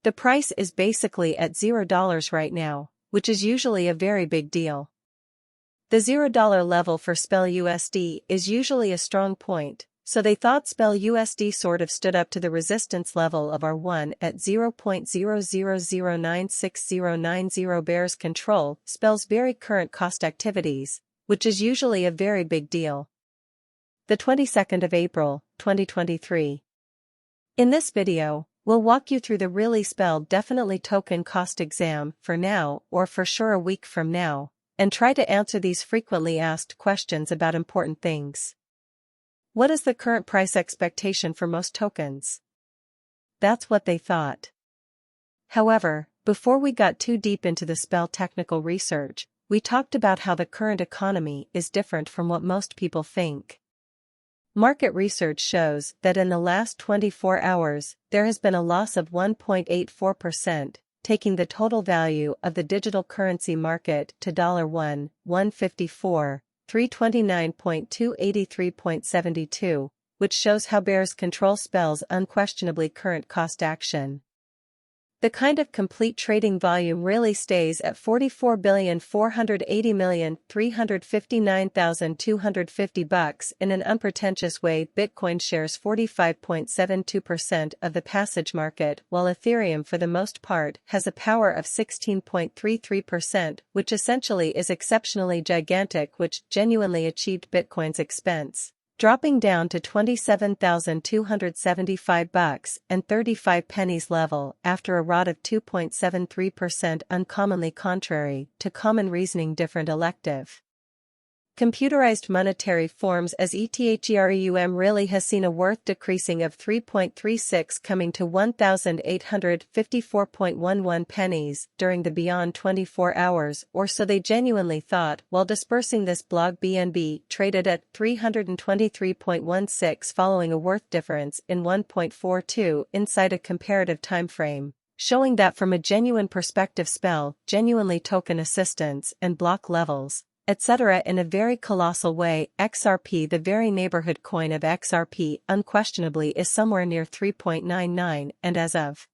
The price is basically at $0 right now, which is usually a very big deal. The $0 level for SPEL USD is usually a strong point, so they thought SPEL USD sort of stood up to the resistance level of R1 at 0.00096090 bears control SPEL's very current cost activities, which is usually a very big deal. The 22nd of April, 2023. In this video, we'll walk you through the really SPEL definitely token cost exam for now or for sure a week from now, and try to answer these frequently asked questions about important things. What is the current price expectation for most tokens? That's what they thought. However, before we got too deep into the SPEL technical research, we talked about how the current economy is different from what most people think. Market research shows that in the last 24 hours, there has been a loss of 1.84%, taking the total value of the digital currency market to $1.154, 329.283.72, which shows how bears control SPEL's unquestionably current cost action. The kind of complete trading volume really stays at $44,480,359,250 in an unpretentious way. Bitcoin shares 45.72% of the passage market, while Ethereum for the most part has a power of 16.33%, which essentially is exceptionally gigantic, which genuinely achieved Bitcoin's expense, dropping down to $27,275 and 35 pennies level after a rot of 2.73%, uncommonly contrary to common reasoning. Different elective computerized monetary forms as ETHEREUM really has seen a worth decreasing of 3.36 coming to 1,854.11 pennies during the beyond 24 hours or so they genuinely thought, while dispersing this blog BNB traded at 323.16 following a worth difference in 1.42 inside a comparative time frame, showing that from a genuine perspective SPEL, genuinely token assistance and block levels, etc. in a very colossal way. XRP, the very neighborhood coin of XRP, unquestionably is somewhere near 3.99 and as of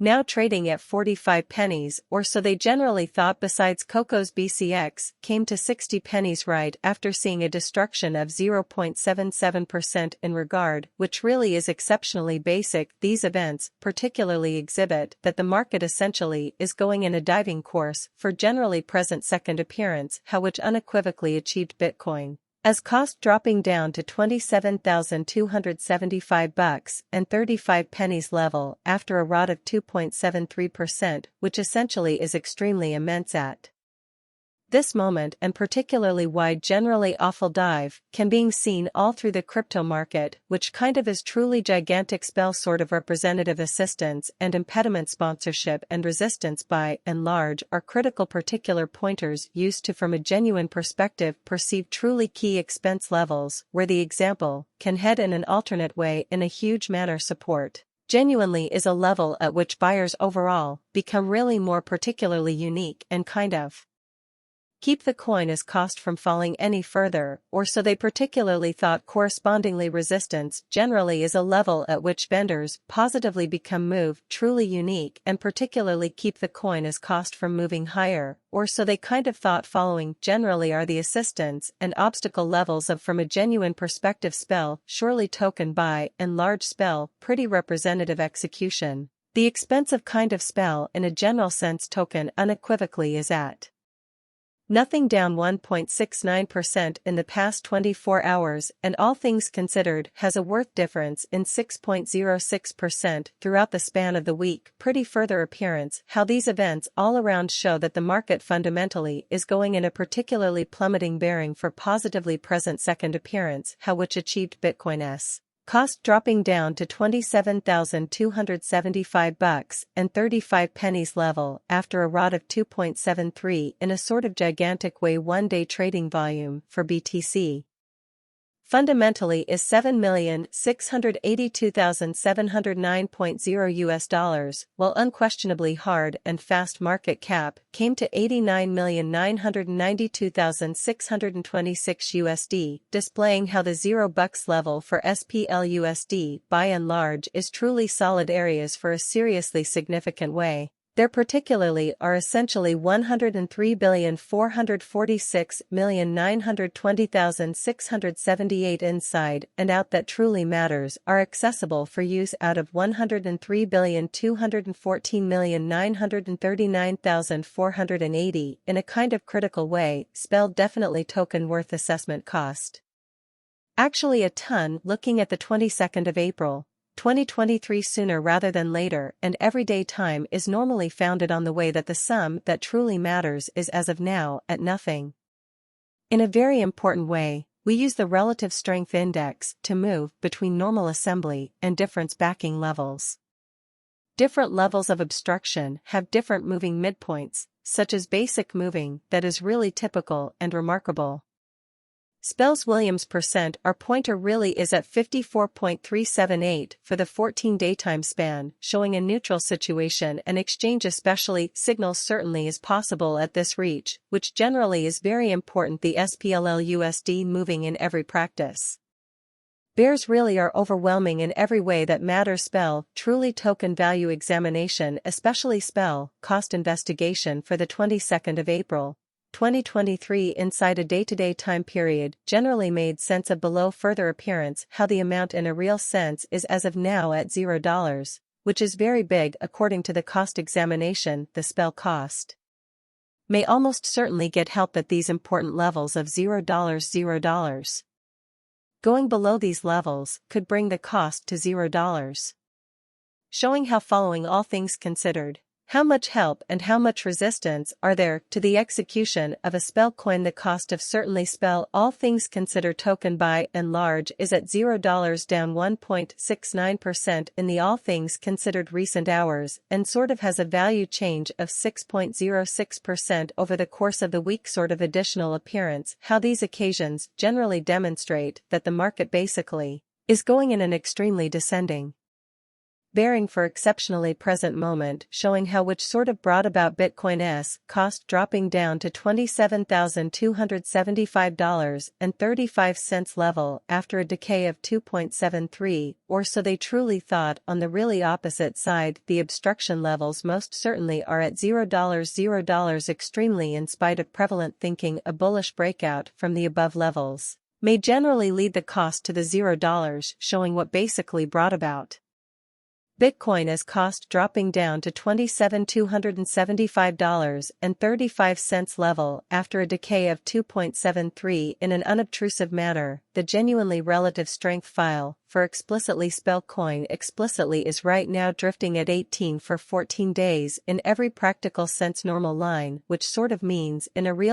now trading at 45 pennies or so they generally thought. Besides, Coco's BCX came to 60 pennies right after seeing a destruction of 0.77% in regard, which really is exceptionally basic. These events particularly exhibit that the market essentially is going in a diving course for generally present second appearance, how which unequivocally achieved Bitcoin as cost dropping down to $27,275 and 35 pennies level after a rot of 2.73%, which essentially is extremely immense at this moment, and particularly wide generally awful dive can being seen all through the crypto market, which kind of is truly gigantic. SPEL sort of representative assistance and impediment sponsorship and resistance by and large are critical particular pointers used to from a genuine perspective perceive truly key expense levels where the example can head in an alternate way in a huge manner. Support genuinely is a level at which buyers overall become really more particularly unique and kind of keep the coin as cost from falling any further, or so they particularly thought. Correspondingly, resistance generally is a level at which vendors positively become move truly unique and particularly keep the coin as cost from moving higher, or so they kind of thought. Following generally are the assistance and obstacle levels of from a genuine perspective SPEL, surely token by and large SPEL, pretty representative execution. The expense of kind of SPEL in a general sense token unequivocally is at nothing, down 1.69% in the past 24 hours, and all things considered has a worth difference in 6.06% throughout the span of the week. Pretty further appearance how these events all around show that the market fundamentally is going in a particularly plummeting bearing for positively present second appearance, how which achieved Bitcoin's cost dropping down to $27,275 and 35 pennies level after a rot of 2.73 in a sort of gigantic way. One day trading volume for BTC fundamentally is $7,682,709.0 US, while unquestionably hard and fast market cap came to $89,992,626 USD, displaying how the $0 level for SPLUSD by and large is truly solid areas for a seriously significant way. There particularly are essentially 103,446,920,678 inside and out that truly matters are accessible for use out of 103,214,939,480 in a kind of critical way, spelled definitely token worth assessment cost. Actually a ton looking at the 22nd of April. 2023 sooner rather than later, and everyday time is normally founded on the way that the sum that truly matters is as of now at nothing. In a very important way, we use the relative strength index to move between normal assembly and difference backing levels. Different levels of obstruction have different moving midpoints, such as basic moving that is really typical and remarkable. Spell's Williams percent our pointer really is at 54.378 for the 14-day time span, showing a neutral situation and exchange especially signals certainly is possible at this reach, which generally is very important. The SPLLUSD moving in every practice. Bears really are overwhelming in every way that matters. Spell truly token value examination, especially spell cost investigation for the 22nd of April. 2023 inside a day-to-day time period generally made sense of below further appearance how the amount in a real sense is as of now at $0, which is very big according to the cost examination. The spell cost may almost certainly get help at these important levels of $0. Going below these levels could bring the cost to $0. Showing how following all things considered, how much help and how much resistance are there to the execution of a spell coin. The cost of certainly spell all things considered token by and large is at $0 down 1.69% in the all things considered recent hours and sort of has a value change of 6.06% over the course of the week. Sort of additional appearance how these occasions generally demonstrate that the market basically is going in an extremely descending bearing for exceptionally present moment, showing how which sort of brought about Bitcoin's cost dropping down to $27,275.35 level after a decay of 2.73, or so they truly thought. On the really opposite side, the obstruction levels most certainly are at $0 extremely in spite of prevalent thinking. A bullish breakout from the above levels may generally lead the cost to the $0, showing what basically brought about Bitcoin as cost dropping down to $27,275.35 level after a decay of 2.73 in an unobtrusive manner. The genuinely relative strength file for explicitly spell coin explicitly is right now drifting at 18 for 14 days in every practical sense normal line, which sort of means in a real